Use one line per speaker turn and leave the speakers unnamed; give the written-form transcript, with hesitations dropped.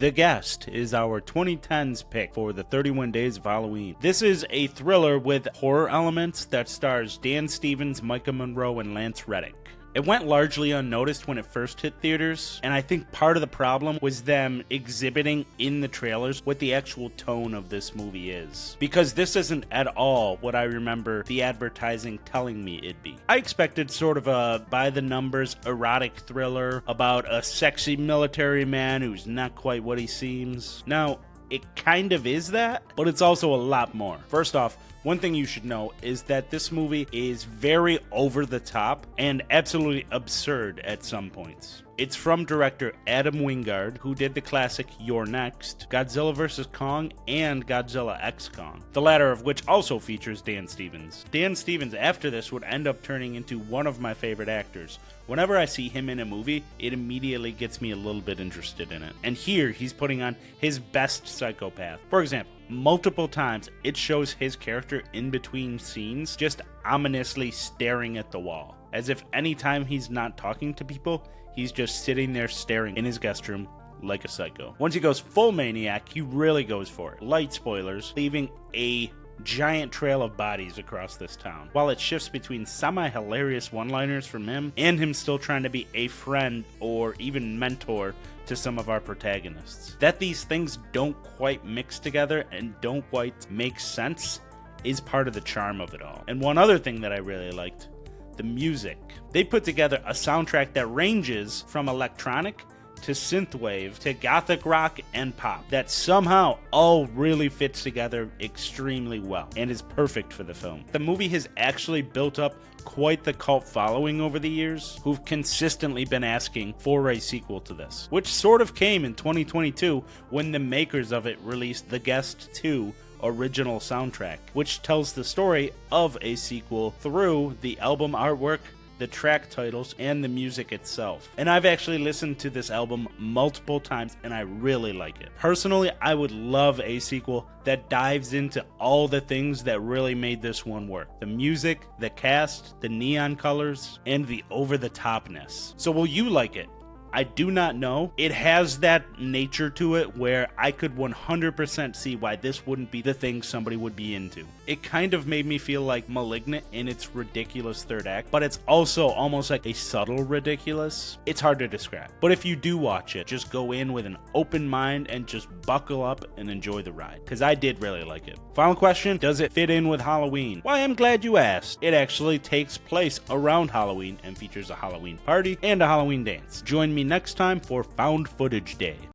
The Guest is our 2010's pick for the 31 Days of Halloween. This is a thriller with horror elements that stars Dan Stevens, Micah Monroe, and Lance Reddick. It went largely unnoticed when it first hit theaters, and I think part of the problem was them exhibiting in the trailers what the actual tone of this movie is. Because this isn't at all what I remember the advertising telling me it'd be. I expected sort of a by-the-numbers erotic thriller about a sexy military man who's not quite what he seems. Now, it kind of is that, but it's also a lot more. First off, one thing you should know is that this movie is very over the top and absolutely absurd at some points. It's from director Adam Wingard, who did the classic You're Next, Godzilla vs. Kong, and Godzilla x Kong, the latter of which also features Dan Stevens. Dan Stevens, after this, would end up turning into one of my favorite actors. Whenever I see him in a movie, it immediately gets me a little bit interested in it. And here, he's putting on his best psychopath. For example, multiple times, it shows his character in between scenes just ominously staring at the wall, as if anytime he's not talking to people, he's just sitting there staring in his guest room like a psycho. Once he goes full maniac, he really goes for it. Light spoilers, leaving a giant trail of bodies across this town, while it shifts between semi-hilarious one-liners from him and him still trying to be a friend or even mentor to some of our protagonists. That these things don't quite mix together and don't quite make sense is part of the charm of it all. And one other thing that I really liked, the music. They put together a soundtrack that ranges from electronic to synthwave to gothic rock and pop that somehow all really fits together extremely well and is perfect for the film. The movie has actually built up quite the cult following over the years, who've consistently been asking for a sequel to this, which sort of came in 2022 when the makers of it released The Guest 2 original soundtrack, which tells the story of a sequel through the album artwork, the track titles, and the music itself. And I've actually listened to this album multiple times and I really like it. Personally, I would love a sequel that dives into all the things that really made this one work. The music, the cast, the neon colors, and the over-the-topness. So will you like it? I do not know. It has that nature to it where I could 100% see why this wouldn't be the thing somebody would be into. It kind of made me feel like Malignant in its ridiculous third act, but it's also almost like a subtle ridiculous. It's hard to describe. But if you do watch it, just go in with an open mind and just buckle up and enjoy the ride, because I did really like it. Final question, does it fit in with Halloween? Why, I'm glad you asked. It actually takes place around Halloween and features a Halloween party and a Halloween dance. Join me next time for Found Footage Day.